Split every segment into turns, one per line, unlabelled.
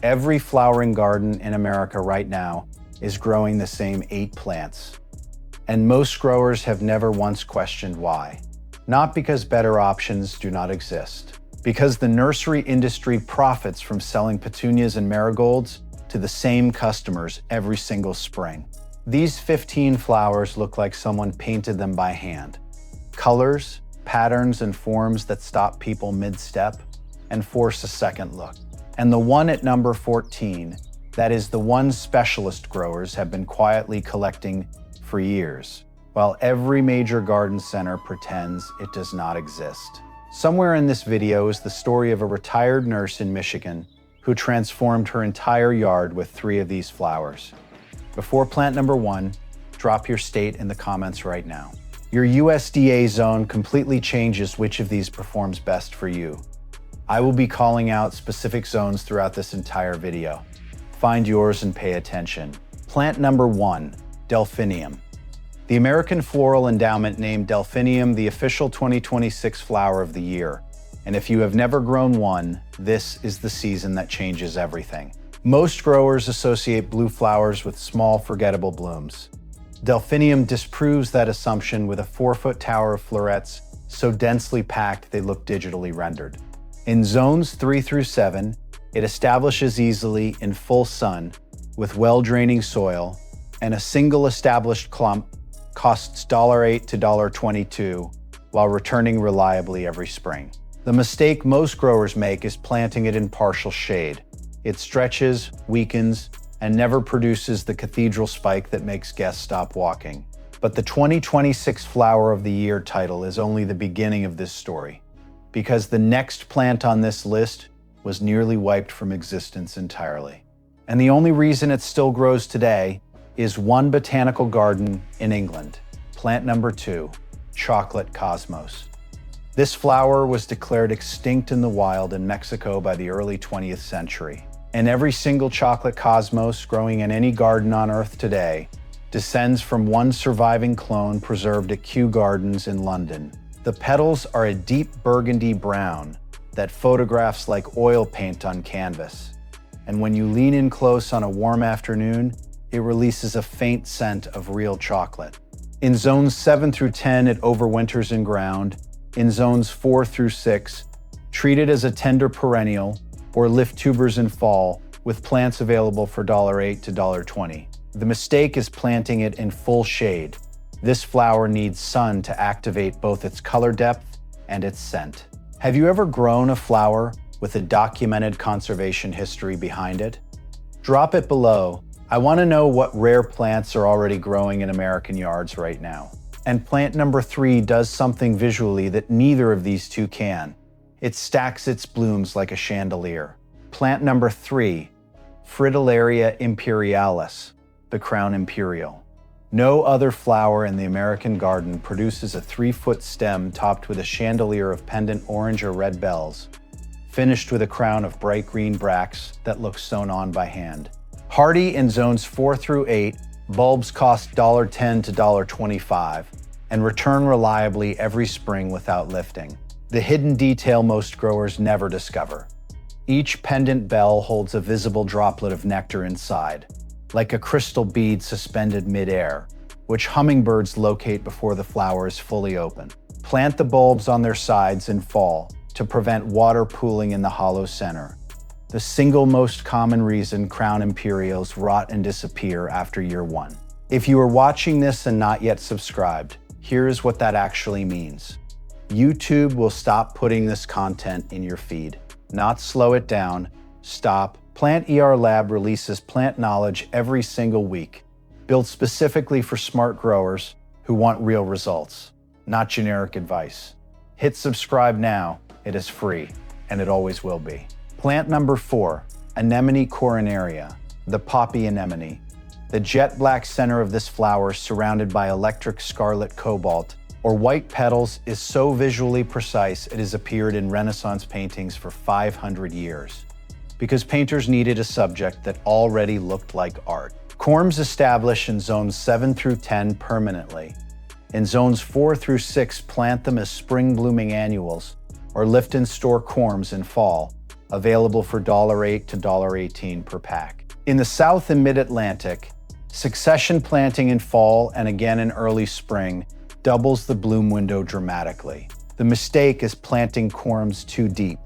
Every flowering garden in America right now is growing the same 8 plants. And most growers have never once questioned why. Not because better options do not exist. Because the nursery industry profits from selling petunias and marigolds to the same customers every single spring. These 15 flowers look like someone painted them by hand. Colors, patterns, and forms that stop people mid-step and force a second look. And the one at number 14, that is the one specialist growers have been quietly collecting for years, while every major garden center pretends it does not exist. Somewhere in this video is the story of a retired nurse in Michigan who transformed her entire yard with 3 of these flowers. Before plant number 1, drop your state in the comments right now. Your USDA zone completely changes which of these performs best for you. I will be calling out specific zones throughout this entire video. Find yours and pay attention. Plant number 1, Delphinium. The American Floral Endowment named Delphinium the official 2026 flower of the year. And if you have never grown one, this is the season that changes everything. Most growers associate blue flowers with small, forgettable blooms. Delphinium disproves that assumption with a 4-foot tower of florets so densely packed they look digitally rendered. In zones 3 through 7, it establishes easily in full sun with well-draining soil, and a single established clump costs $8 to $22 while returning reliably every spring. The mistake most growers make is planting it in partial shade. It stretches, weakens, and never produces the cathedral spike that makes guests stop walking. But the 2026 Flower of the Year title is only the beginning of this story, because the next plant on this list was nearly wiped from existence entirely. And the only reason it still grows today is one botanical garden in England. Plant number 2, Chocolate Cosmos. This flower was declared extinct in the wild in Mexico by the early 20th century. And every single chocolate cosmos growing in any garden on Earth today descends from one surviving clone preserved at Kew Gardens in London. The petals are a deep burgundy brown that photographs like oil paint on canvas. And when you lean in close on a warm afternoon, it releases a faint scent of real chocolate. In zones 7 through 10, it overwinters in ground. In zones 4 through 6, treat it as a tender perennial or lift tubers in fall with plants available for $8 to $20. The mistake is planting it in full shade. This flower needs sun to activate both its color depth and its scent. Have you ever grown a flower with a documented conservation history behind it? Drop it below. I want to know what rare plants are already growing in American yards right now. And plant number 3 does something visually that neither of these two can. It stacks its blooms like a chandelier. Plant number 3, Fritillaria imperialis, the crown imperial. No other flower in the American garden produces a 3-foot stem topped with a chandelier of pendant orange or red bells, finished with a crown of bright green bracts that look sewn on by hand. Hardy in zones 4 through 8, bulbs cost $10 to $25 and return reliably every spring without lifting. The hidden detail most growers never discover. Each pendant bell holds a visible droplet of nectar inside, like a crystal bead suspended mid-air, which hummingbirds locate before the flower is fully open. Plant the bulbs on their sides in fall to prevent water pooling in the hollow center, the single most common reason crown imperials rot and disappear after year 1. If you are watching this and not yet subscribed, here's what that actually means. YouTube will stop putting this content in your feed. Not slow it down, stop. PlantERLab releases plant knowledge every single week, built specifically for smart growers who want real results, not generic advice. Hit subscribe now, it is free, and it always will be. Plant number 4, Anemone coronaria, the poppy anemone. The jet black center of this flower, surrounded by electric scarlet cobalt or white petals, is so visually precise it has appeared in Renaissance paintings for 500 years, because painters needed a subject that already looked like art. Corms establish in zones 7 through 10 permanently. In zones 4 through 6, plant them as spring blooming annuals or lift and store corms in fall, available for $8 to $18 per pack. In the South and Mid-Atlantic, succession planting in fall and again in early spring doubles the bloom window dramatically. The mistake is planting corms too deep,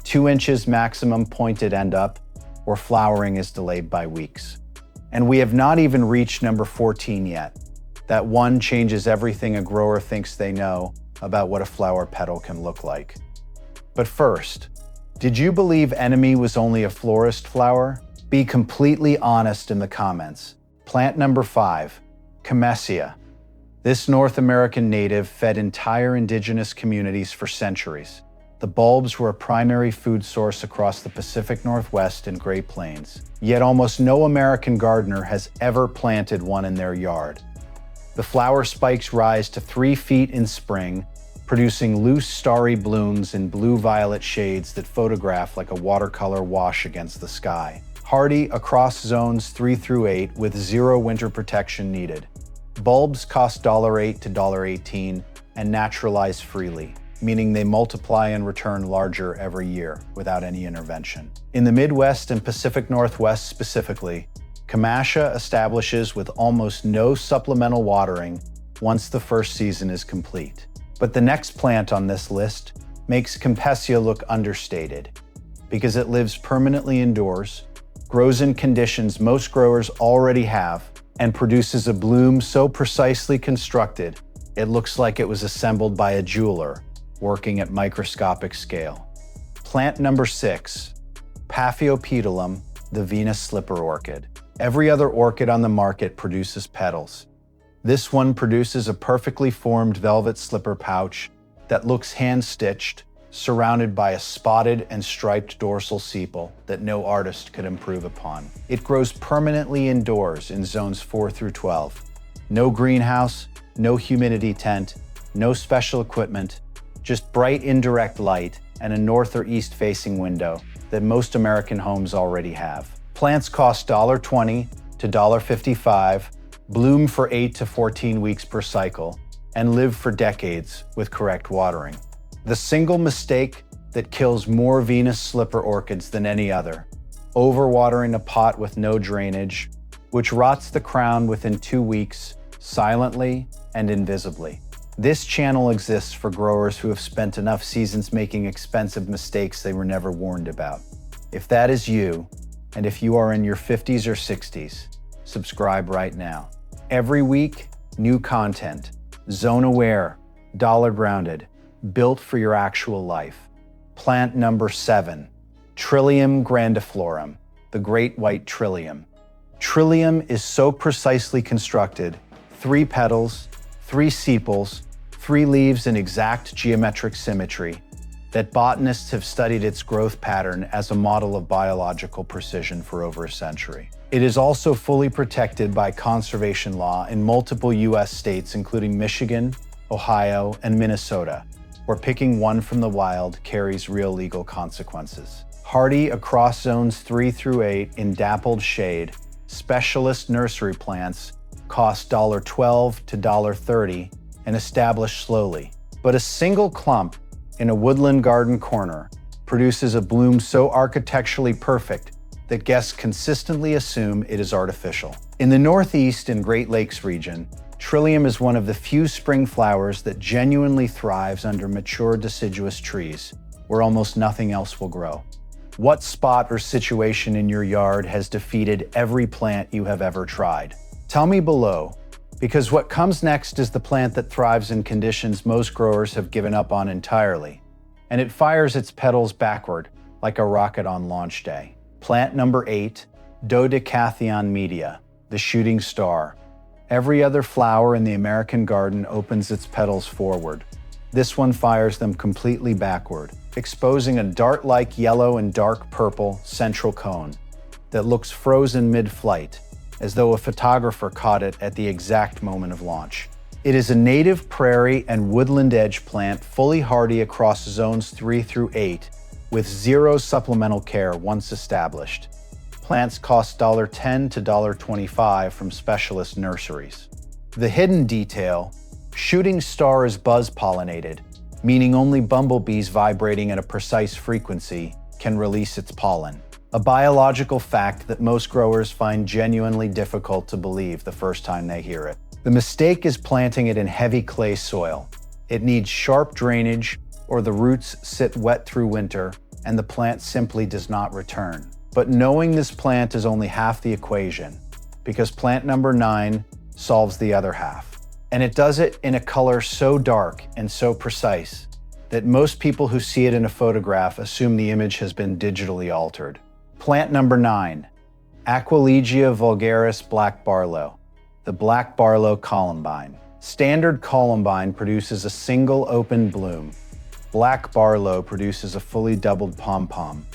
2 inches maximum pointed end up, or flowering is delayed by weeks. And we have not even reached number 14 yet. That one changes everything a grower thinks they know about what a flower petal can look like. But first, did you believe anemone was only a florist flower? Be completely honest in the comments. Plant number 5, Camassia. This North American native fed entire indigenous communities for centuries. The bulbs were a primary food source across the Pacific Northwest and Great Plains. Yet almost no American gardener has ever planted one in their yard. The flower spikes rise to 3 feet in spring, producing loose, starry blooms in blue-violet shades that photograph like a watercolor wash against the sky. Hardy across zones 3 through 8 with 0 winter protection needed. Bulbs cost $8 to $18 and naturalize freely, meaning they multiply and return larger every year without any intervention. In the Midwest and Pacific Northwest specifically, Camassia establishes with almost no supplemental watering once the first season is complete. But the next plant on this list makes Camassia look understated because it lives permanently indoors, grows in conditions most growers already have, and produces a bloom so precisely constructed it looks like it was assembled by a jeweler working at microscopic scale. Plant number 6, Petunias, the Venus slipper orchid. Every other orchid on the market produces petals. This one produces a perfectly formed velvet slipper pouch that looks hand-stitched, surrounded by a spotted and striped dorsal sepal that no artist could improve upon. It grows permanently indoors in zones 4 through 12. No greenhouse, no humidity tent, no special equipment, just bright indirect light and a north or east facing window that most American homes already have. Plants cost $20 to $55, bloom for 8 to 14 weeks per cycle, and live for decades with correct watering. The single mistake that kills more Venus slipper orchids than any other: overwatering a pot with no drainage, which rots the crown within 2 weeks, silently and invisibly. This channel exists for growers who have spent enough seasons making expensive mistakes they were never warned about. If that is you, and if you are in your 50s or 60s, subscribe right now. Every week, new content, zone-aware, dollar-grounded, built for your actual life. Plant number 7, Trillium grandiflorum, the great white Trillium. Trillium is so precisely constructed, 3 petals, 3 sepals, 3 leaves in exact geometric symmetry, that botanists have studied its growth pattern as a model of biological precision for over a century. It is also fully protected by conservation law in multiple U.S. states, including Michigan, Ohio, and Minnesota, where picking one from the wild carries real legal consequences. Hardy across zones 3 through 8 in dappled shade, specialist nursery plants cost $12 to $30 and establish slowly. But a single clump in a woodland garden corner produces a bloom so architecturally perfect that guests consistently assume it is artificial. In the Northeast and Great Lakes region, Trillium is one of the few spring flowers that genuinely thrives under mature deciduous trees, where almost nothing else will grow. What spot or situation in your yard has defeated every plant you have ever tried? Tell me below, because what comes next is the plant that thrives in conditions most growers have given up on entirely, and it fires its petals backward like a rocket on launch day. Plant number 8, Dodecatheon media, the shooting star. Every other flower in the American garden opens its petals forward. This one fires them completely backward, exposing a dart-like yellow and dark purple central cone that looks frozen mid-flight, as though a photographer caught it at the exact moment of launch. It is a native prairie and woodland edge plant fully hardy across zones 3 through 8, with 0 supplemental care once established. Plants cost $10 to $25 from specialist nurseries. The hidden detail: shooting star is buzz-pollinated, meaning only bumblebees vibrating at a precise frequency can release its pollen. A biological fact that most growers find genuinely difficult to believe the first time they hear it. The mistake is planting it in heavy clay soil. It needs sharp drainage, or the roots sit wet through winter, and the plant simply does not return. But knowing this plant is only half the equation, because plant number 9 solves the other half. And it does it in a color so dark and so precise that most people who see it in a photograph assume the image has been digitally altered. Plant number 9, Aquilegia vulgaris black barlow, the black barlow columbine. Standard columbine produces a single open bloom. Black barlow produces a fully doubled pom-pom,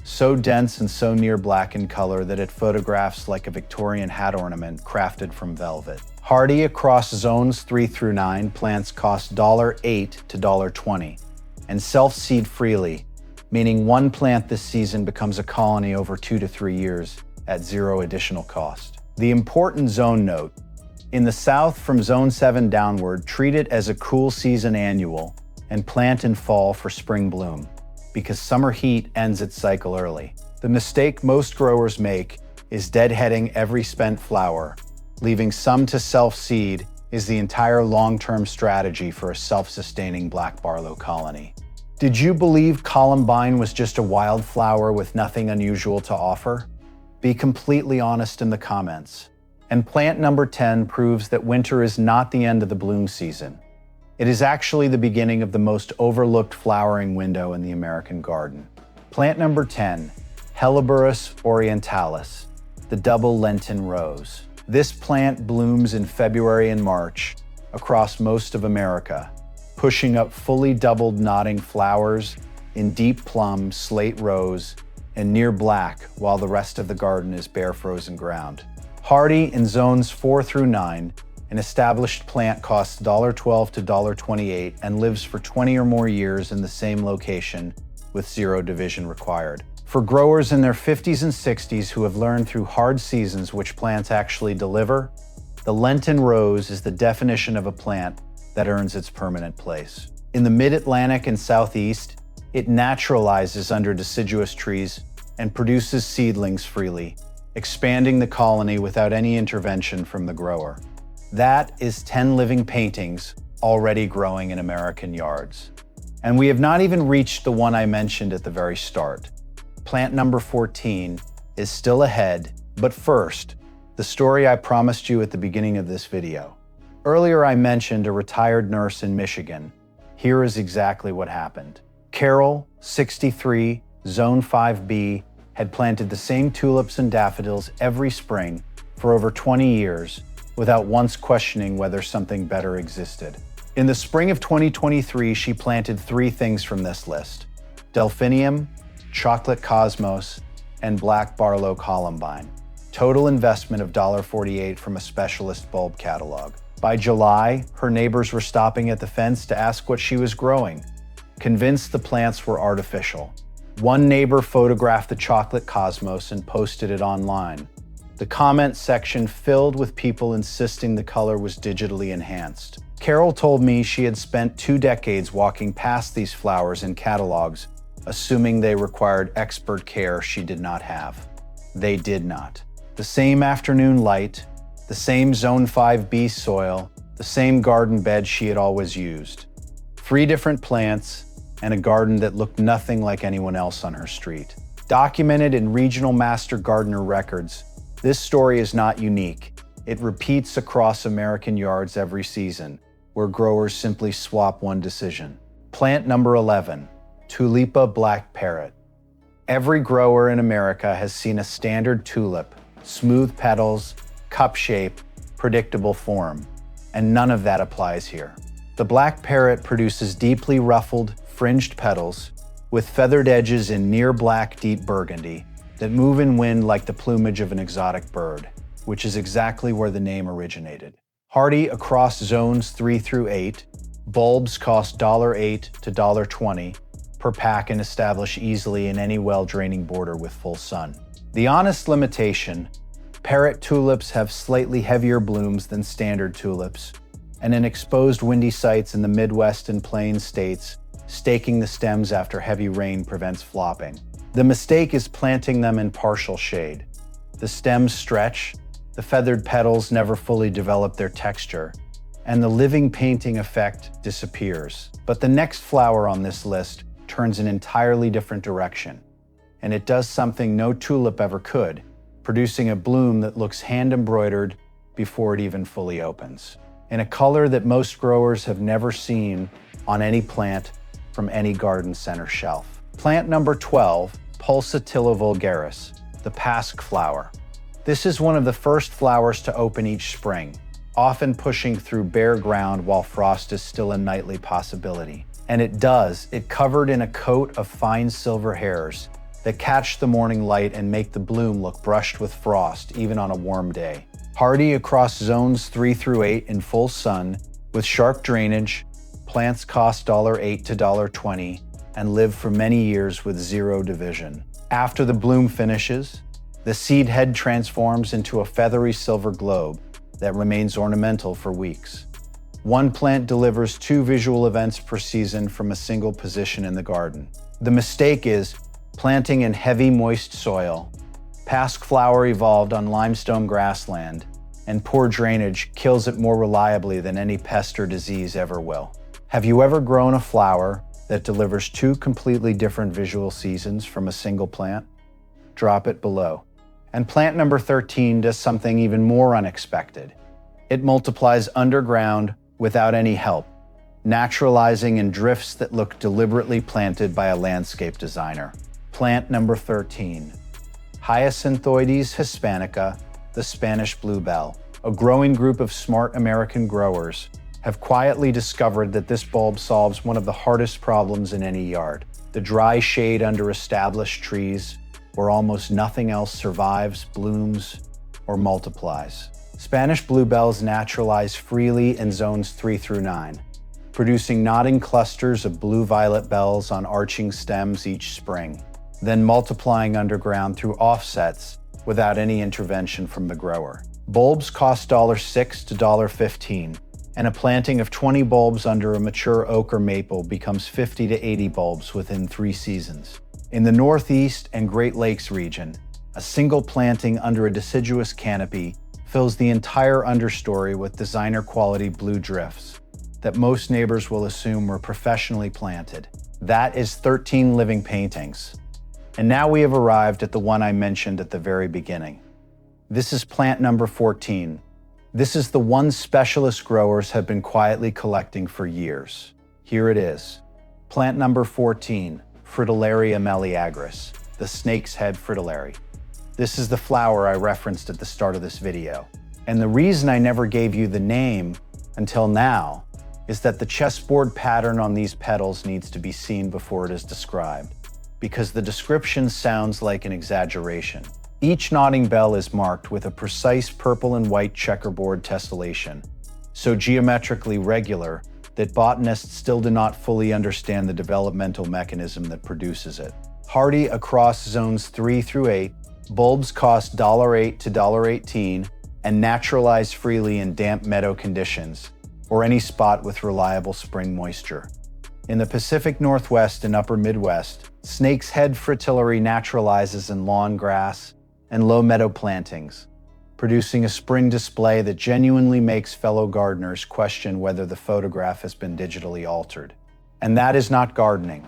so dense and so near black in color that it photographs like a Victorian hat ornament crafted from velvet. Hardy across zones 3 through 9, plants cost $8 to $20 and self-seed freely, meaning one plant this season becomes a colony over 2 to 3 years at zero additional cost. The important zone note: in the south from zone 7 downward, treat it as a cool season annual and plant in fall for spring bloom, because summer heat ends its cycle early. The mistake most growers make is deadheading every spent flower. Leaving some to self-seed is the entire long-term strategy for a self-sustaining black barlow colony. Did you believe columbine was just a wildflower with nothing unusual to offer? Be completely honest in the comments. And plant number 10 proves that winter is not the end of the bloom season. It is actually the beginning of the most overlooked flowering window in the American garden. Plant number 10, Helleborus orientalis, the double lenten rose. This plant blooms in February and March across most of America, pushing up fully doubled nodding flowers in deep plum, slate rose, and near black, while the rest of the garden is bare frozen ground. Hardy in zones 4 through 9, an established plant costs $12 to $28 and lives for 20 or more years in the same location with zero division required. For growers in their 50s and 60s who have learned through hard seasons which plants actually deliver, the lenten rose is the definition of a plant that earns its permanent place. In the mid-Atlantic and southeast, it naturalizes under deciduous trees and produces seedlings freely, expanding the colony without any intervention from the grower. That is 10 living paintings already growing in American yards. And we have not even reached the one I mentioned at the very start. Plant number 14 is still ahead, but first, the story I promised you at the beginning of this video. Earlier I mentioned a retired nurse in Michigan. Here is exactly what happened. Carol, 63, Zone 5B, had planted the same tulips and daffodils every spring for over 20 years without once questioning whether something better existed. In the spring of 2023, she planted 3 things from this list: Delphinium, chocolate cosmos, and black barlow columbine. Total investment of $48 from a specialist bulb catalog. By July, her neighbors were stopping at the fence to ask what she was growing, convinced the plants were artificial. One neighbor photographed the chocolate cosmos and posted it online. The comment section filled with people insisting the color was digitally enhanced. Carol told me she had spent 2 decades walking past these flowers in catalogs, assuming they required expert care she did not have. They did not. The same afternoon light, the same Zone 5B soil, the same garden bed she had always used. 3 different plants, and a garden that looked nothing like anyone else on her street. Documented in regional master gardener records, this story is not unique. It repeats across American yards every season, where growers simply swap one decision. Plant number 11, Tulipa black parrot. Every grower in America has seen a standard tulip, smooth petals, cup shape, predictable form, and none of that applies here. The black parrot produces deeply ruffled, fringed petals with feathered edges in near black deep burgundy that move in wind like the plumage of an exotic bird, which is exactly where the name originated. Hardy across zones 3 through 8, bulbs cost $8 to $20 per pack and establish easily in any well-draining border with full sun. The honest limitation: parrot tulips have slightly heavier blooms than standard tulips, and in exposed windy sites in the Midwest and Plains states, staking the stems after heavy rain prevents flopping. The mistake is planting them in partial shade. The stems stretch, the feathered petals never fully develop their texture, and the living painting effect disappears. But the next flower on this list turns an entirely different direction, and it does something no tulip ever could, producing a bloom that looks hand-embroidered before it even fully opens, in a color that most growers have never seen on any plant from any garden center shelf. Plant number 12, Pulsatilla vulgaris, the pasque flower. This is one of the first flowers to open each spring, often pushing through bare ground while frost is still a nightly possibility. And it covered in a coat of fine silver hairs that catch the morning light and make the bloom look brushed with frost even on a warm day. Hardy across zones 3 through 8 in full sun, with sharp drainage, plants cost $8 to $20 and live for many years with 0 division. After the bloom finishes, the seed head transforms into a feathery silver globe that remains ornamental for weeks. One plant delivers 2 visual events per season from a single position in the garden. The mistake is planting in heavy, moist soil. Pasque flower evolved on limestone grassland, and poor drainage kills it more reliably than any pest or disease ever will. Have you ever grown a flower that delivers 2 completely different visual seasons from a single plant? Drop it below. And plant number 13 does something even more unexpected. It multiplies underground without any help, naturalizing in drifts that look deliberately planted by a landscape designer. Plant number 13, Hyacinthoides hispanica, the Spanish bluebell. A growing group of smart American growers have quietly discovered that this bulb solves one of the hardest problems in any yard: the dry shade under established trees where almost nothing else survives, blooms, or multiplies. Spanish bluebells naturalize freely in zones 3 through 9, producing nodding clusters of blue-violet bells on arching stems each spring, then multiplying underground through offsets without any intervention from the grower. Bulbs cost $6 to $15, and a planting of 20 bulbs under a mature oak or maple becomes 50 to 80 bulbs within 3 seasons. In the Northeast and Great Lakes region, a single planting under a deciduous canopy fills the entire understory with designer-quality blue drifts that most neighbors will assume were professionally planted. That is 13 living paintings. And now we have arrived at the one I mentioned at the very beginning. This is plant number 14. This is the one specialist growers have been quietly collecting for years. Here it is. Plant number 14, Fritillaria Meleagris, the snake's head fritillary. This is the flower I referenced at the start of this video. And the reason I never gave you the name until now is that the chessboard pattern on these petals needs to be seen before it is described, because the description sounds like an exaggeration. Each nodding bell is marked with a precise purple and white checkerboard tessellation, so geometrically regular that botanists still do not fully understand the developmental mechanism that produces it. Hardy across zones 3 through 8, bulbs cost $8 to $18 and naturalize freely in damp meadow conditions or any spot with reliable spring moisture. In the Pacific Northwest and Upper Midwest, snake's head fritillary naturalizes in lawn grass and low meadow plantings, producing a spring display that genuinely makes fellow gardeners question whether the photograph has been digitally altered. And that is not gardening.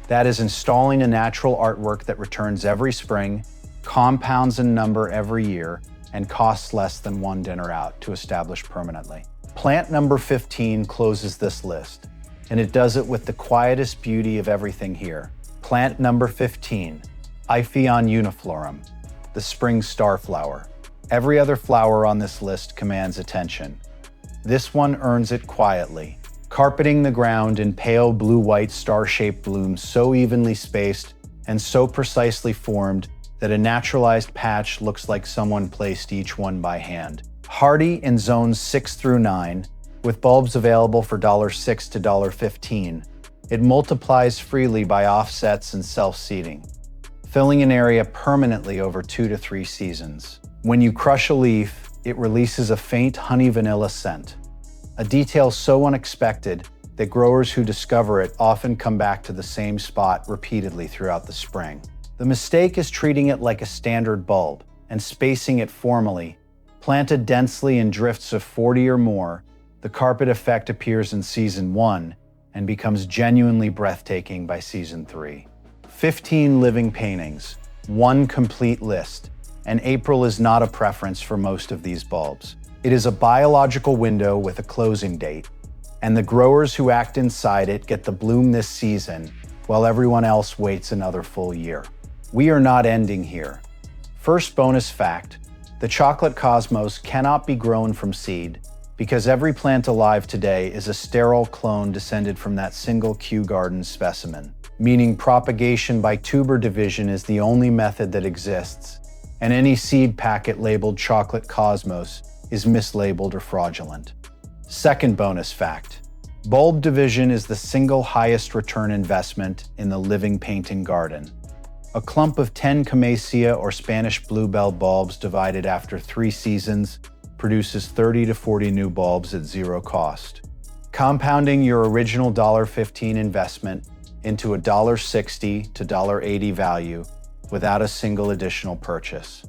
That is installing a natural artwork that returns every spring, compounds in number every year, and costs less than one dinner out to establish permanently. Plant number 15 closes this list, and it does it with the quietest beauty of everything here. Plant number 15, Iphion uniflorum, the spring starflower. Every other flower on this list commands attention. This one earns it quietly, carpeting the ground in pale blue-white star-shaped blooms so evenly spaced and so precisely formed that a naturalized patch looks like someone placed each one by hand. Hardy in zones 6 through 9, with bulbs available for $6 to $15, it multiplies freely by offsets and self-seeding, filling an area permanently over 2 to 3 seasons. When you crush a leaf, it releases a faint honey vanilla scent, a detail so unexpected that growers who discover it often come back to the same spot repeatedly throughout the spring. The mistake is treating it like a standard bulb and spacing it formally. Planted densely in drifts of 40 or more, the carpet effect appears in Season 1 and becomes genuinely breathtaking by Season 3. 15 living paintings, one complete list, and April is not a preference for most of these bulbs. It is a biological window with a closing date, and the growers who act inside it get the bloom this season, while everyone else waits another full year. We are not ending here. First bonus fact, the chocolate cosmos cannot be grown from seed because every plant alive today is a sterile clone descended from that single Kew Garden specimen, meaning propagation by tuber division is the only method that exists, and any seed packet labeled chocolate cosmos is mislabeled or fraudulent. Second bonus fact, bulb division is the single highest return investment in the living painting garden. A clump of 10 Camassia or Spanish bluebell bulbs divided after 3 seasons produces 30 to 40 new bulbs at zero cost, compounding your original $1.15 investment into a $1.60 to $1.80 value without a single additional purchase.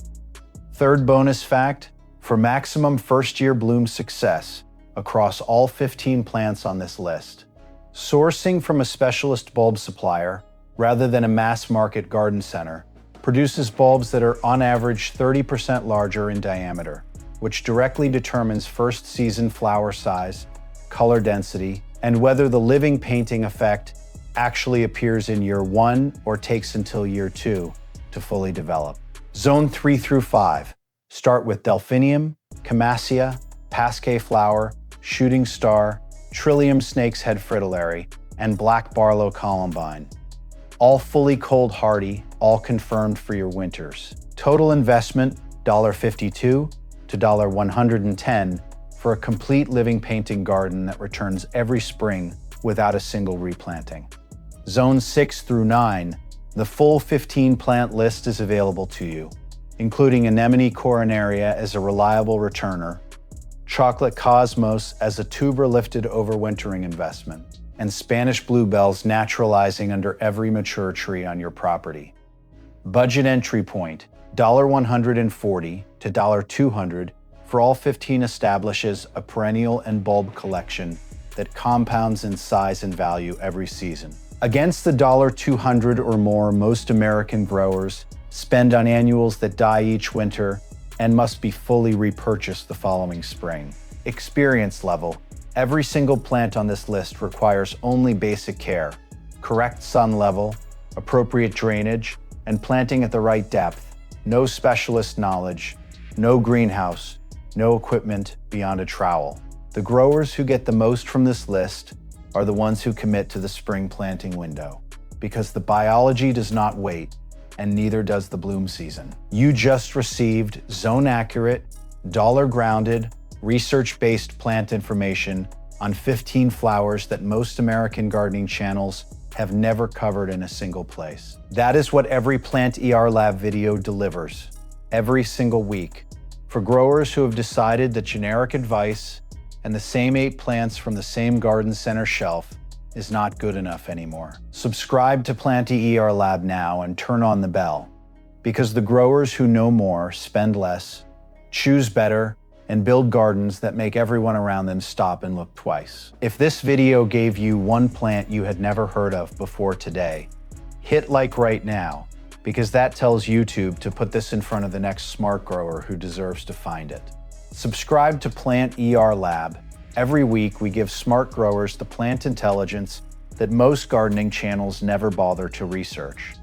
Third bonus fact, for maximum first-year bloom success across all 15 plants on this list, sourcing from a specialist bulb supplier rather than a mass-market garden center produces bulbs that are on average 30% larger in diameter, which directly determines first-season flower size, color density, and whether the living painting effect actually appears in year 1 or takes until year 2 to fully develop. Zone 3 through 5 start with Delphinium, Camassia, pasque flower, shooting star, Trillium snake's head Fritillaria, and black barlow columbine. All fully cold hardy, all confirmed for your winters. Total investment $52 to $110 for a complete living painting garden that returns every spring without a single replanting. Zones 6 through 9, the full 15 plant list is available to you, including anemone coronaria as a reliable returner, chocolate cosmos as a tuber-lifted overwintering investment, and Spanish bluebells naturalizing under every mature tree on your property. Budget entry point, $140 to $200 for all 15 establishes a perennial and bulb collection that compounds in size and value every season. Against the $200 or more most American growers spend on annuals that die each winter and must be fully repurchased the following spring. Experience level, every single plant on this list requires only basic care, correct sun level, appropriate drainage, and planting at the right depth, no specialist knowledge, no greenhouse, no equipment beyond a trowel. The growers who get the most from this list are the ones who commit to the spring planting window, because the biology does not wait, and neither does the bloom season. You just received zone-accurate, dollar-grounded, research-based plant information on 15 flowers that most American gardening channels have never covered in a single place. That is what every PlantERLab video delivers, every single week, for growers who have decided that generic advice and the same 8 plants from the same garden center shelf is not good enough anymore. Subscribe to PlantERLab now and turn on the bell, because the growers who know more spend less, choose better, and build gardens that make everyone around them stop and look twice. If this video gave you one plant you had never heard of before today, hit like right now, because that tells YouTube to put this in front of the next smart grower who deserves to find it. Subscribe to PlantERLab. Every week we give smart growers the plant intelligence that most gardening channels never bother to research.